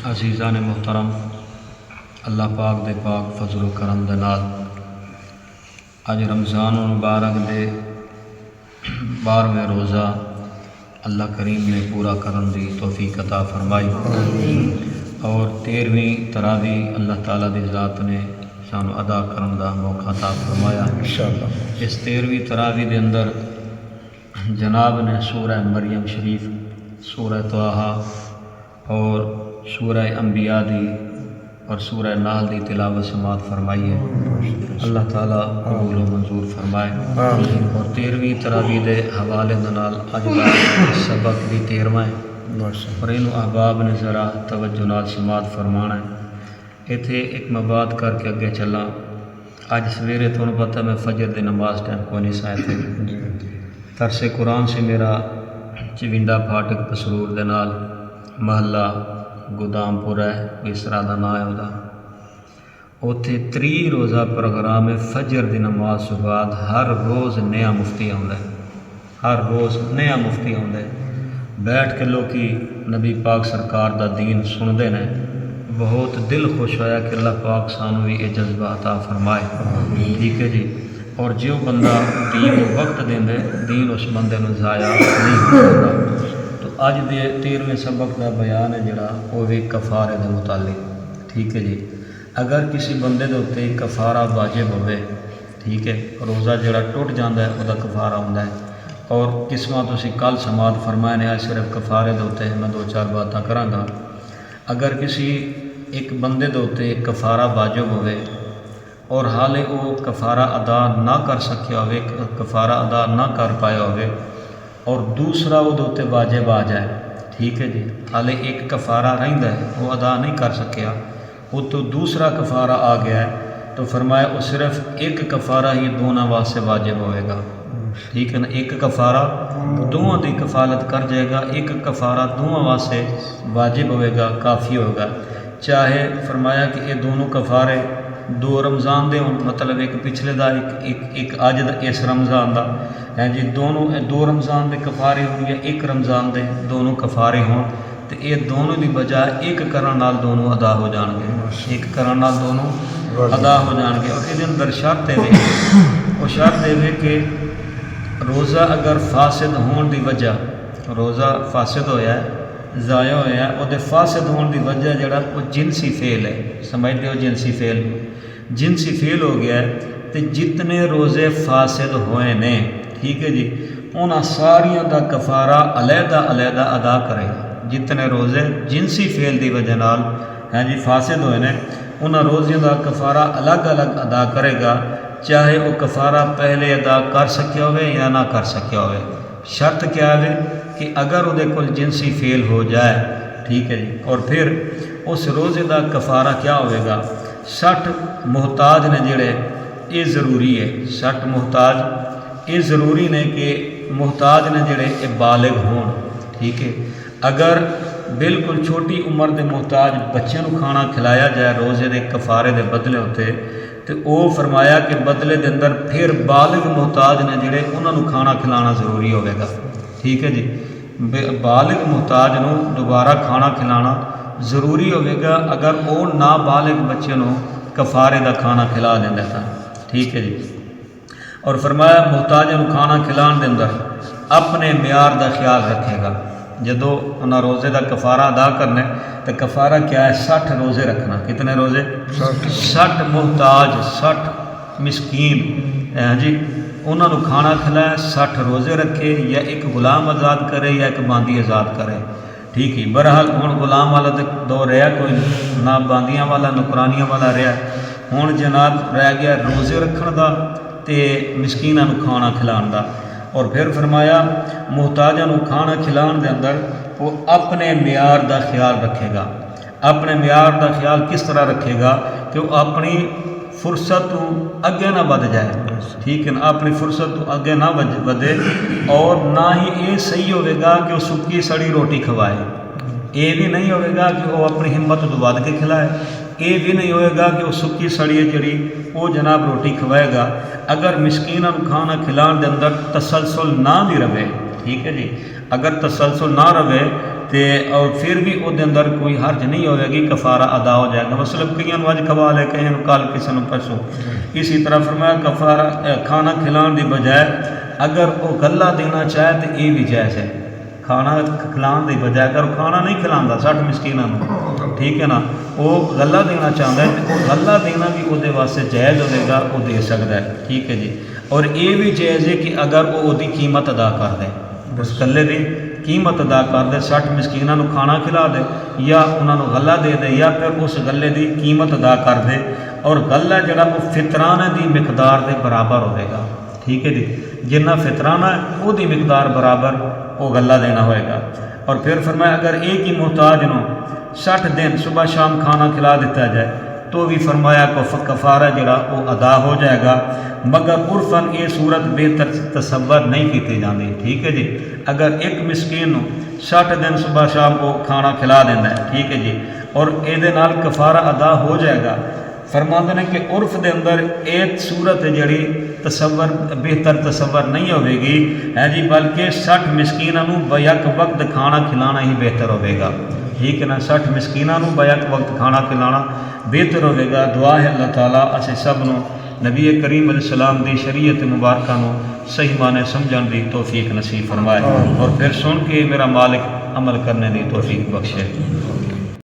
अजीज़ा ने मोहतरम, अल्लाह पाक दे पाक फजल करम दे नाल अज रमज़ान मुबारक दे 12वें रोज़ा अल्लाह करीम ने पूरा करन दी तौफीक अता फरमाई और 13वीं तरावी अल्लाह ताला दी ज़ात ने सानू अदा करन दा मौका अता फरमाया। इंशाअल्लाह इस 13वीं तरावी दे अंदर जनाब ने सूरह मरियम शरीफ, सूरह तवाहा और सूरह अंबिया दी और सूरह नाल दी तिलावत समात फरमाई है। अल्लाह ताला कबूल व मंजूर फरमाए। और 13वीं तरावी दे हवाले दे नाल अज दा सबक भी 13वां है और इनू अहबाब ने ज़रा तवज्जो नाल समात फरमाना है। इत्थे एक मैं बात करके अगे चला। अज सवेरे तुहानू पता मैं फजर दी नमाज टाइम कोई नहीं साया थे। तरसे कुरान से मेरा चिविंडा फाटक पसरूर दे नाल महला गोदामपुर है, इस तरह का नाम है वह। उत्थे 30 रोज़ा प्रोग्राम है। फजर की नमाज तो बाद हर रोज़ नया मुफ्ती आता है, हर रोज़ नया मुफ्ती आता है। बैठ के लोग नबी पाक सरकार का दीन सुनते हैं। बहुत दिल खुश होया कि अल्लाह पाक सानू भी ये जज्बा अता फरमाए। ठीक है जी। और जो बंदा दीन को वक्त देंदे, दीन उस बंदे को ज़ाया नहीं होता। तो अज दे 13वें सबक का बयान है जड़ा वो भी कफारे के मुतालिक। ठीक है जी। अगर किसी बंदे के उत्ते कफारा वाजिब होवे, ठीक है, रोज़ा जड़ा टुट जाता है वह कफारा होंदा है। और किस्मां तुसीं कल समात फरमाए ने सिर्फ कफारे के उत्ते मैं 2-4 बातें करांगा। अगर किसी एक बंदे के उत्ते कफारा वाजिब होवे और हाले वो कफारा अदा ना कर सकिया होवे, कफारा अदा ना कर पाया होवे और दूसरा वो उत्ते वाजिब आ जाए, ठीक है जी, हाले एक कफारा रहिंदा है वो अदा नहीं कर सकिया, वो तो दूसरा कफारा आ गया है, तो फरमाया वो सिर्फ एक कफारा ही दोनों वास्ते वाजिब होएगा। ठीक है ना। एक कफारा दोनों की कफालत कर जाएगा, एक कफारा दोनों वास्ते वाजिब होएगा, काफ़ी होगा। चाहे फरमाया कि ये दोनों कफारे 2 रमज़ान दे हों, मतलब एक पिछले का एक अज इस रमज़ान का है जी, दोनों 2 रमज़ान के कफारे हो या एक रमज़ान के दोनों कफारे हों, तो ये दोनों की बजाय एक करन नाल दोनों अदा हो जाएंगे, एक करन नाल दोनों अदा हो जाएंगे। और ये अंदर शर्त है, वो शर्त है कि रोज़ा अगर फासिद होने की वजह, रोज़ा फासिद होया ज़ाया होया, वो फासिद होने की वजह जड़ा वो जिनसी फेल है, समझते हो, जिनसी फेल, जिनसी फेल हो गया है। तो जितने रोज़े फासिद होए ने, ठीक है जी, उन्होंने सारिया का कफारा अलहदा अलहदा अदा करेगा। जितने रोज़े जिनसी फेल की वजह नाल है जी फासिद होए ने, उन्होंने रोज़ियों का कफारा अलग अलग अदा करेगा, चाहे वो कफारा पहले अदा कर सकिया होवे या ना कर सकिया होवे। शर्त क्या है कि अगर वो कोल जिनसी फेल हो जाए, ठीक है जी, और फिर उस रोज़े का कफारा क्या होगा, 60 मुहताज ने जड़े, ये ज़रूरी है, 60 मुहताज ये ज़रूरी ने कि मुहताज ने जड़े ये बालिग हों। ठीक है। अगर बिल्कुल छोटी उम्र के मुहताज बच्चों को खाना खिलाया जाए रोज़े के कफारे के बदले होते, तो वो फरमाया कि बदले के अंदर फिर बालिग मुहताज ने जड़े उन्होंने खाना खिलाना ज़रूरी होगा। ठीक है जी। बालिग मुहताज को दोबारा खाना खिलाना ज़रूरी होगा अगर वो नाबालिग बच्चे को कफारे का खाना खिला देंदा था। ठीक है जी। और फरमाया मुहताज को खाना खिलाने के अंदर अपने म्यार का ख्याल रखेगा। जदों उन्हें रोज़े का कफारा अदा करना तो कफारा क्या है, 60 रोज़े रखना। कितने रोज़े? 60 मुहताज, 60 मिसकीन जी, उन्होंने खाना खिलाए, 60 रोज़े रखे, या एक गुलाम आज़ाद करे या एक बांदी आज़ाद करे। ठीक है। बहरहाल हुण गुलाम वाला तो दौर रहा कोई ना, बांदियां वाला नौकरानियां वाला रहा। हुण जनाब रह गया रोज़े रखण का ते मिसकीनां नूं खाना खिलाण का। और फिर फरमाया मुहताजां नूं खाना खिलाण दे अंदर वो अपने म्यार का ख्याल रखेगा। अपने म्यार का ख्याल किस तरह रखेगा कि वो अपनी फुरसत तो अगे ना बढ़ जाए। ठीक है ना। अपनी फुरसत तो अगे ना बढ़े और ना ही ये सही होगा कि वो सुक्की सड़ी रोटी खवाए। ये भी नहीं होगा कि वो अपनी हिम्मत तो बढ़ के खिलाए, ये भी नहीं होएगा कि वो सुक्की सड़ी जड़ी वो जनाब रोटी खवाएगा। अगर मिसकीन खाना खिलाने के अंदर तसलसल ना भी रहे, ठीक है जी, अगर तसलसल ना रहे ਤੇ और फिर भी ਉਹਦੇ ਅੰਦਰ ਕੋਈ ਹਰਜ नहीं ਹੋਵੇਗੀ, कफारा अदा हो जाएगा। मतलब कईयों ਨੂੰ ਅੱਜ ਖਵਾ ਲੈ, ਕਈਆਂ ਨੂੰ ਕੱਲ, ਕਿਸੇ ਨੂੰ ਪਰਸੋਂ। इसी तरह फरमाया कफारा खाना खिलाने की बजाय अगर वो गला देना चाहे तो ये भी जायज़ है। खाना खिलाने की बजाय अगर खाना नहीं खिलाता 60 मिसकीनों को, ठीक है ना, वो गला देना चाहता है तो गला देना भी वो वास्ते जायज़ होगा, वो दे सकता है, ठीक है जी। और ये भी जायज़ है कि अगर वो उसकी कीमत अदा कर दे, उस गले की कीमत अदा कर दे, 60 मिसकीनों को खाना खिला दे या उन्होंने गला दे दे या फिर उस गले की कीमत अदा कर दे, और गला जरा वो फितराना की मिकदार के बराबर होगा, ठीक है जी। जिन्ना फितराना है वो मिकदार बराबर वो गला देना होएगा। और फिर फरमाया अगर एक ही मोहताज नो 60 दिन सुबह शाम खाना खिला दिता जाए तो भी फरमाया कफारा जरा वो अदा हो जाएगा, मगर उर्फन ये सूरत बेहतर तसव्वुर नहीं की जाती, ठीक है जी। अगर एक मिसकीन 60 दिन सुबह शाम को खाना खिला देना है, ठीक है जी, और ये कफारा अदा हो जाएगा। फरमाते हैं कि उर्फ के अंदर एक सूरत जी तसव्वुर बेहतर तसव्वुर नहीं होगी है जी, बल्कि 60 मिसकीनों बयक वक्त खाना खिलाना ही बेहतर होगा, ठीक है ना। 60 मिसकीनों बयक वक्त खाना खिलाना बेहतर होगा। दुआ है अल्लाह ताला असीं सब नूं नबी करीम अलैहिस्सलाम दी शरीयत मुबारक नूं सही माने समझण दी तौफीक नसीब फरमाए, और फिर सुन के मेरा मालिक अमल करने की तौफीक बख्शे।